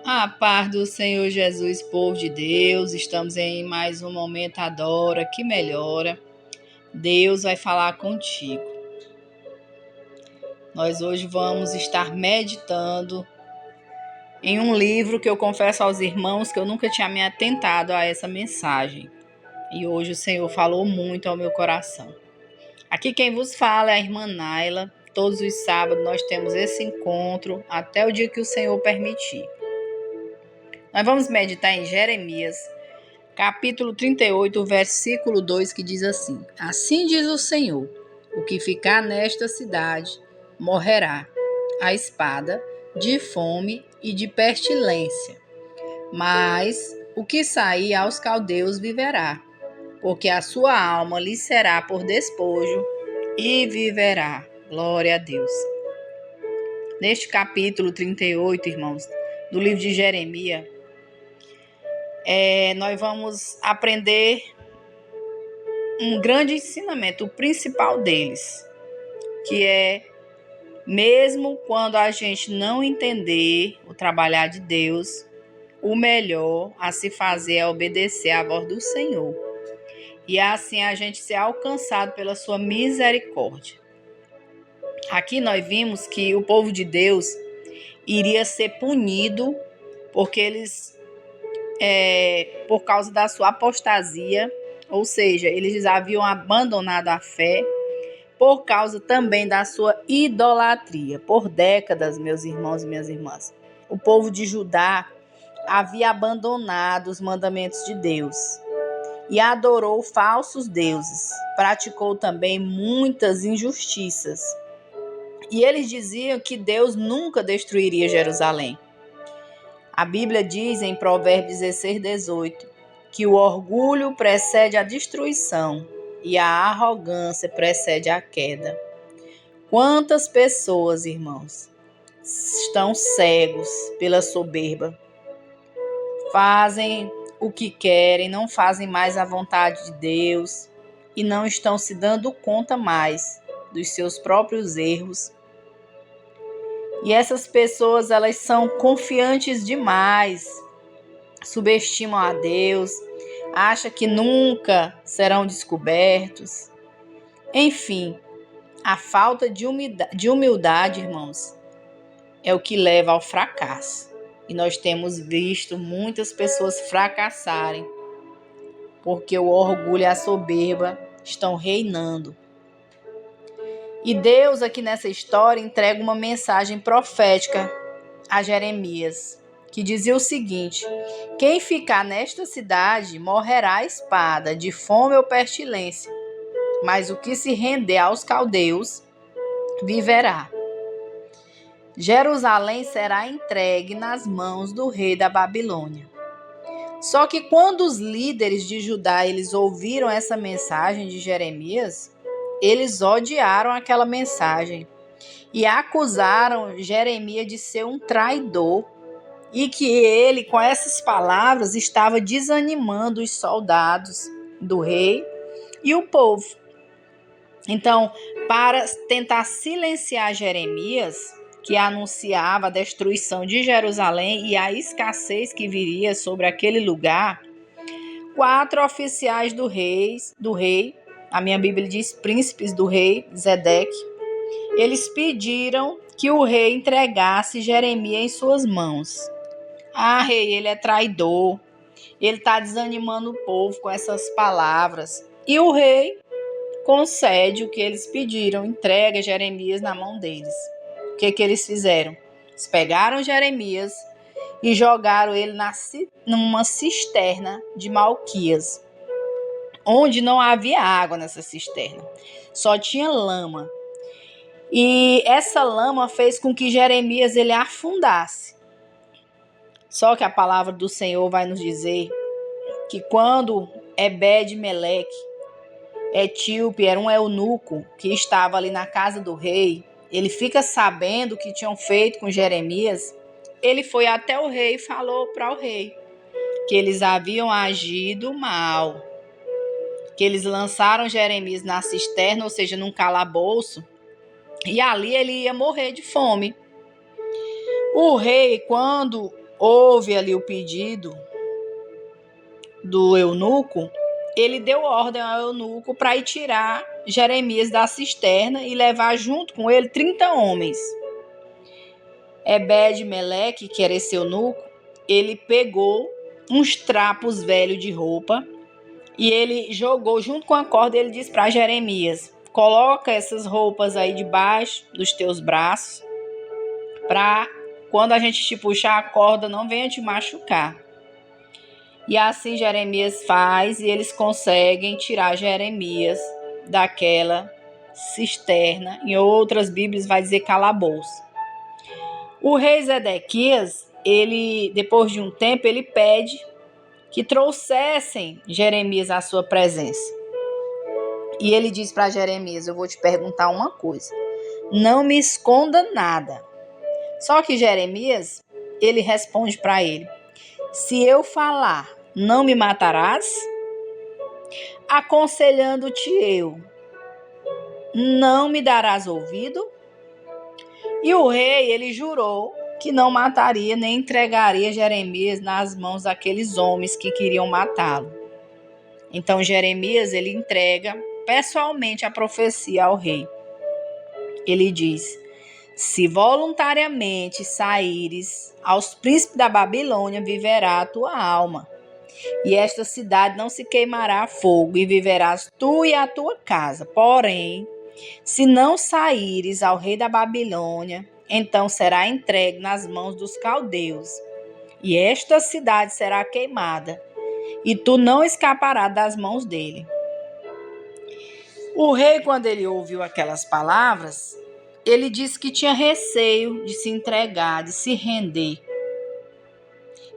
A paz do Senhor Jesus, povo de Deus, estamos em mais um momento Adora que melhora. Deus vai falar contigo. Nós hoje vamos estar meditando em um livro que eu confesso aos irmãos que eu nunca tinha me atentado a essa mensagem. E hoje o Senhor falou muito ao meu coração. Aqui quem vos fala é a irmã Naila. Todos os sábados nós temos esse encontro até o dia que o Senhor permitir. Nós vamos meditar em Jeremias, capítulo 38, versículo 2, que diz assim: Assim diz o Senhor, o que ficar nesta cidade morrerá a espada, de fome e de pestilência. Mas o que sair aos caldeus viverá, porque a sua alma lhe será por despojo e viverá. Glória a Deus. Neste capítulo 38, irmãos, do livro de Jeremias, nós vamos aprender um grande ensinamento, o principal deles, que é, mesmo quando a gente não entender o trabalhar de Deus, o melhor a se fazer é obedecer à voz do Senhor. E assim a gente ser alcançado pela sua misericórdia. Aqui nós vimos que o povo de Deus iria ser punido porque eles, por causa da sua apostasia, ou seja, eles haviam abandonado a fé, por causa também da sua idolatria. Por décadas, meus irmãos e minhas irmãs, o povo de Judá havia abandonado os mandamentos de Deus e adorou falsos deuses. Praticou também muitas injustiças. E eles diziam que Deus nunca destruiria Jerusalém. A Bíblia diz em Provérbios 16:18 que o orgulho precede a destruição e a arrogância precede a queda. Quantas pessoas, irmãos, estão cegos pela soberba? Fazem o que querem, não fazem mais a vontade de Deus e não estão se dando conta mais dos seus próprios erros. E essas pessoas, elas são confiantes demais, subestimam a Deus, acham que nunca serão descobertos. Enfim, a falta de humildade, irmãos, é o que leva ao fracasso. E nós temos visto muitas pessoas fracassarem, porque o orgulho e a soberba estão reinando. E Deus, aqui nessa história, entrega uma mensagem profética a Jeremias, que dizia o seguinte: quem ficar nesta cidade morrerá à espada, de fome ou pestilência, mas o que se render aos caldeus viverá. Jerusalém será entregue nas mãos do rei da Babilônia. Só que quando os líderes de Judá eles ouviram essa mensagem de Jeremias, eles odiaram aquela mensagem e acusaram Jeremias de ser um traidor e que ele, com essas palavras, estava desanimando os soldados do rei e o povo. Então, para tentar silenciar Jeremias, que anunciava a destruição de Jerusalém e a escassez que viria sobre aquele lugar, 4 oficiais do rei, a minha Bíblia diz príncipes do rei Zedeque, eles pediram que o rei entregasse Jeremias em suas mãos. Ah, rei, ele é traidor, ele está desanimando o povo com essas palavras. E o rei concede o que eles pediram, entrega Jeremias na mão deles. O que eles fizeram? Eles pegaram Jeremias e jogaram ele numa cisterna de Malquias, onde não havia água nessa cisterna, só tinha lama. E essa lama fez com que Jeremias ele afundasse. Só que a palavra do Senhor vai nos dizer que quando Ebed-Meleque, etíope, era um eunuco que estava ali na casa do rei, ele fica sabendo o que tinham feito com Jeremias, ele foi até o rei e falou para o rei que eles haviam agido mal, que eles lançaram Jeremias na cisterna, ou seja, num calabouço, e ali ele ia morrer de fome. O rei, quando ouve ali o pedido do eunuco, ele deu ordem ao eunuco para ir tirar Jeremias da cisterna e levar junto com ele 30 homens. Ebed-Meleque, que era esse eunuco, ele pegou uns trapos velhos de roupa e ele jogou junto com a corda e ele disse para Jeremias: coloca essas roupas aí debaixo dos teus braços para quando a gente te puxar a corda não venha te machucar. E assim Jeremias faz e eles conseguem tirar Jeremias daquela cisterna. Em outras Bíblias vai dizer calabouço. O rei Zedequias, ele, depois de um tempo, ele pede que trouxessem Jeremias à sua presença. E ele diz para Jeremias: eu vou te perguntar uma coisa, não me esconda nada. Só que Jeremias, ele responde para ele: se eu falar, não me matarás? Aconselhando-te eu, não me darás ouvido? E o rei, ele jurou que não mataria nem entregaria Jeremias nas mãos daqueles homens que queriam matá-lo. Então Jeremias, ele entrega pessoalmente a profecia ao rei. Ele diz: se voluntariamente saíres aos príncipes da Babilônia, viverá a tua alma. E esta cidade não se queimará a fogo, e viverás tu e a tua casa. Porém, se não saíres ao rei da Babilônia, então será entregue nas mãos dos caldeus, e esta cidade será queimada, e tu não escaparás das mãos dele. O rei, quando ele ouviu aquelas palavras, ele disse que tinha receio de se entregar, de se render.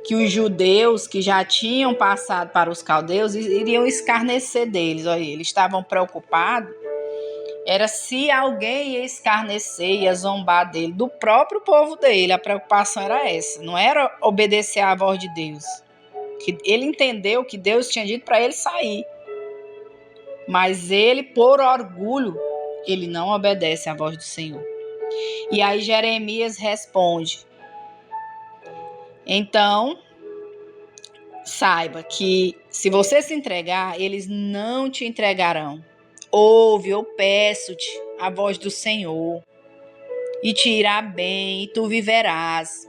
Que os judeus que já tinham passado para os caldeus iriam escarnecer deles. Olha, eles estavam preocupados. Era se alguém ia escarnecer, ia zombar dele, do próprio povo dele. A preocupação era essa. Não era obedecer à voz de Deus. Que ele entendeu que Deus tinha dito para ele sair. Mas ele, por orgulho, ele não obedece à voz do Senhor. E aí Jeremias responde: então, saiba que se você se entregar, eles não te entregarão. Ouve, eu peço-te a voz do Senhor, e te irá bem, e tu viverás.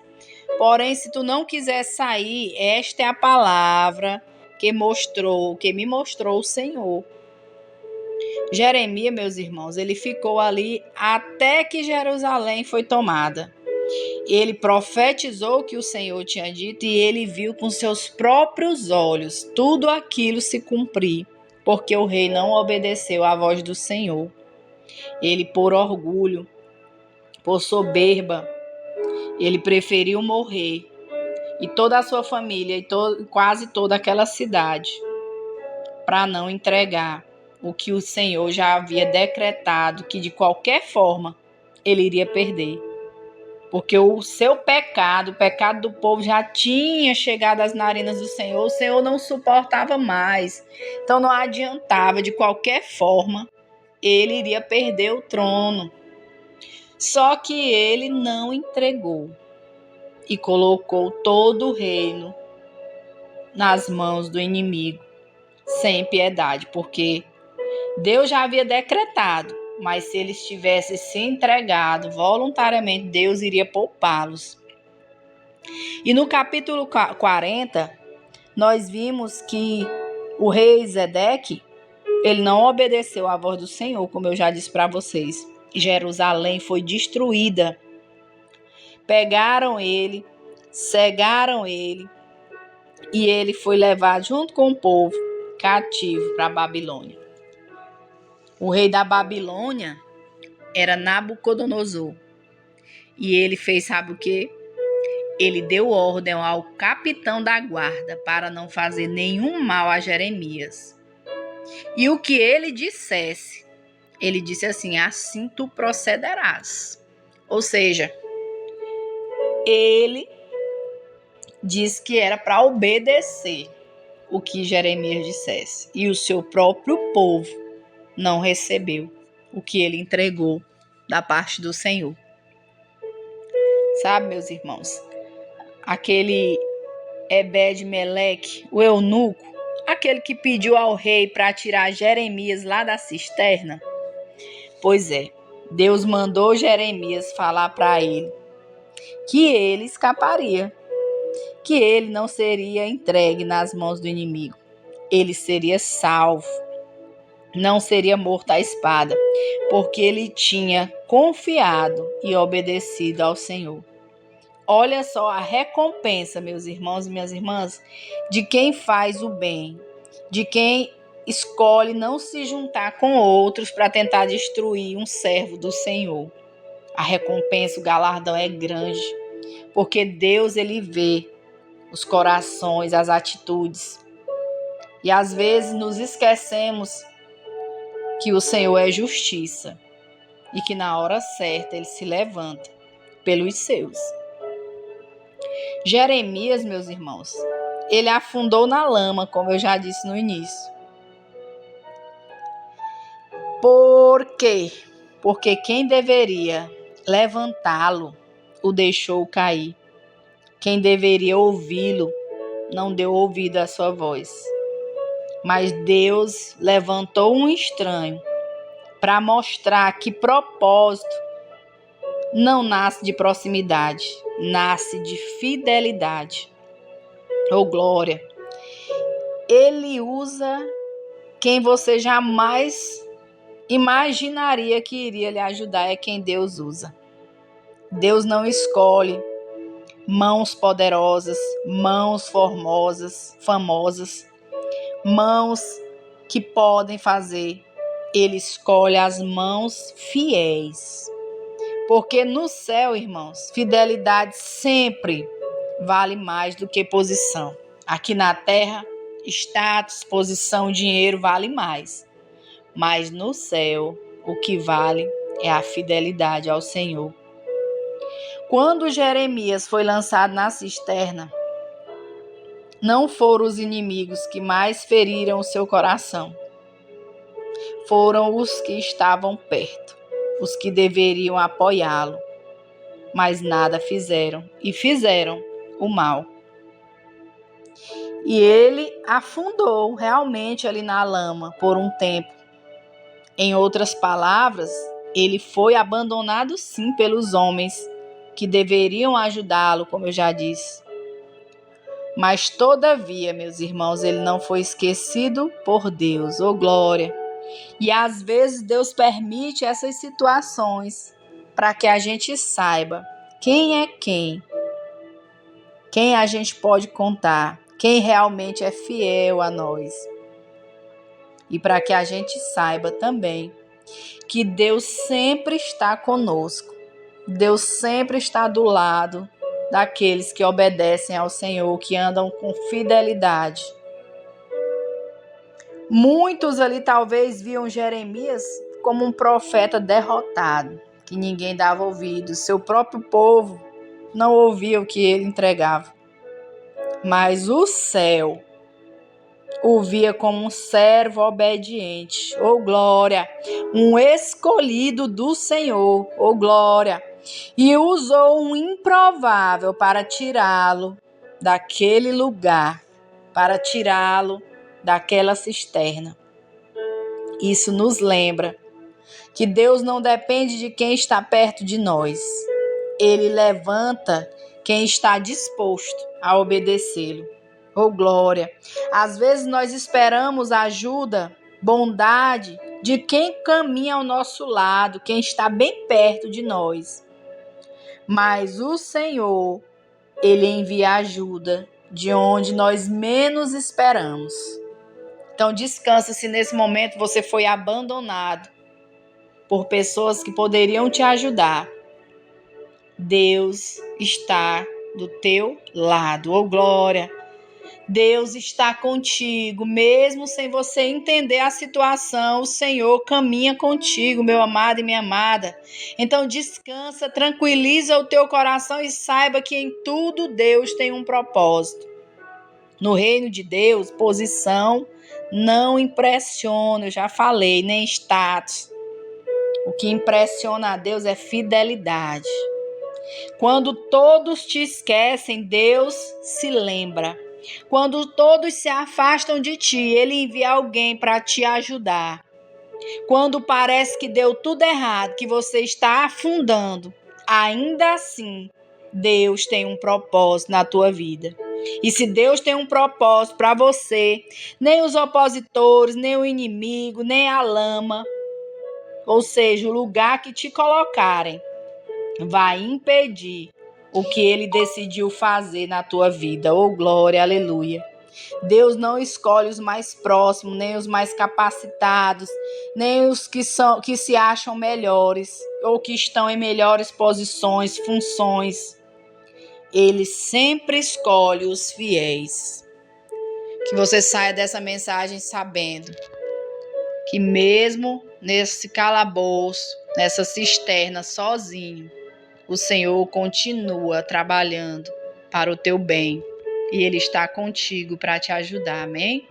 Porém, se tu não quiser sair, esta é a palavra que me mostrou o Senhor. Jeremias, meus irmãos, ele ficou ali até que Jerusalém foi tomada. Ele profetizou o que o Senhor tinha dito e ele viu com seus próprios olhos tudo aquilo se cumprir, porque o rei não obedeceu à voz do Senhor. Ele, por orgulho, por soberba, ele preferiu morrer, e toda a sua família e quase toda aquela cidade, para não entregar o que o Senhor já havia decretado, que de qualquer forma ele iria perder. Porque o seu pecado, o pecado do povo já tinha chegado às narinas do Senhor, o Senhor não suportava mais. Então não adiantava, de qualquer forma, ele iria perder o trono. Só que ele não entregou e colocou todo o reino nas mãos do inimigo, sem piedade, porque Deus já havia decretado, mas se eles tivessem se entregado voluntariamente, Deus iria poupá-los. E no capítulo 40, nós vimos que o rei Zedeque, ele não obedeceu à voz do Senhor, como eu já disse para vocês. Jerusalém foi destruída. Pegaram ele, cegaram ele, e ele foi levado junto com o povo cativo para a Babilônia. O rei da Babilônia era Nabucodonosor. E ele fez, sabe o quê? Ele deu ordem ao capitão da guarda para não fazer nenhum mal a Jeremias. E o que ele dissesse, ele disse assim: assim tu procederás. Ou seja, ele disse que era para obedecer o que Jeremias dissesse. E o seu próprio povo não recebeu o que ele entregou da parte do Senhor. Sabe, meus irmãos, aquele Ebed-Meleque, o eunuco, aquele que pediu ao rei para tirar Jeremias lá da cisterna? Pois é, Deus mandou Jeremias falar para ele que ele escaparia, que ele não seria entregue nas mãos do inimigo. Ele seria salvo, não seria morto à espada, porque ele tinha confiado e obedecido ao Senhor. Olha só a recompensa, meus irmãos e minhas irmãs, de quem faz o bem, de quem escolhe não se juntar com outros para tentar destruir um servo do Senhor. A recompensa, o galardão é grande, porque Deus, ele vê os corações, as atitudes. E às vezes nos esquecemos que o Senhor é justiça e que na hora certa ele se levanta pelos seus. Jeremias, meus irmãos, ele afundou na lama, como eu já disse no início. Por quê? Porque quem deveria levantá-lo o deixou cair. Quem deveria ouvi-lo não deu ouvido à sua voz. Mas Deus levantou um estranho para mostrar que propósito não nasce de proximidade, nasce de fidelidade. Oh, glória! Ele usa quem você jamais imaginaria que iria lhe ajudar, é quem Deus usa. Deus não escolhe mãos poderosas, mãos formosas, famosas, mãos que podem fazer. Ele escolhe as mãos fiéis. Porque no céu, irmãos, fidelidade sempre vale mais do que posição. Aqui na terra, status, posição, dinheiro vale mais. Mas no céu, o que vale é a fidelidade ao Senhor. Quando Jeremias foi lançado na cisterna, não foram os inimigos que mais feriram o seu coração. Foram os que estavam perto, os que deveriam apoiá-lo, mas nada fizeram e fizeram o mal. E ele afundou realmente ali na lama por um tempo. Em outras palavras, ele foi abandonado sim pelos homens que deveriam ajudá-lo, como eu já disse. Mas todavia, meus irmãos, ele não foi esquecido por Deus. Oh, glória! E às vezes Deus permite essas situações para que a gente saiba quem é quem a gente pode contar, quem realmente é fiel a nós. E para que a gente saiba também que Deus sempre está conosco. Deus sempre está do lado daqueles que obedecem ao Senhor, que andam com fidelidade. Muitos ali talvez viam Jeremias como um profeta derrotado, que ninguém dava ouvido. Seu próprio povo não ouvia o que ele entregava. Mas o céu o via como um servo obediente. Oh, glória! Um escolhido do Senhor. Oh, glória! E usou um improvável para tirá-lo daquele lugar, para tirá-lo daquela cisterna. Isso nos lembra que Deus não depende de quem está perto de nós. Ele levanta quem está disposto a obedecê-lo. Oh, glória! Às vezes nós esperamos ajuda, bondade de quem caminha ao nosso lado, quem está bem perto de nós. Mas o Senhor, ele envia ajuda de onde nós menos esperamos. Então descansa se nesse momento você foi abandonado por pessoas que poderiam te ajudar. Deus está do teu lado. Oh, glória! Deus está contigo, mesmo sem você entender a situação, o Senhor caminha contigo, meu amado e minha amada. Então descansa, tranquiliza o teu coração e saiba que em tudo Deus tem um propósito. No reino de Deus, posição não impressiona, eu já falei, nem status. O que impressiona a Deus é fidelidade. Quando todos te esquecem, Deus se lembra. Quando todos se afastam de ti, Ele envia alguém para te ajudar. Quando parece que deu tudo errado, que você está afundando, ainda assim, Deus tem um propósito na tua vida. E se Deus tem um propósito para você, nem os opositores, nem o inimigo, nem a lama, ou seja, o lugar que te colocarem, vai impedir o que Ele decidiu fazer na tua vida. Oh, glória, aleluia. Deus não escolhe os mais próximos, nem os mais capacitados, nem os que se acham melhores ou que estão em melhores posições, funções. Ele sempre escolhe os fiéis. Que você saia dessa mensagem sabendo que mesmo nesse calabouço, nessa cisterna sozinho, o Senhor continua trabalhando para o teu bem. E Ele está contigo para te ajudar, amém?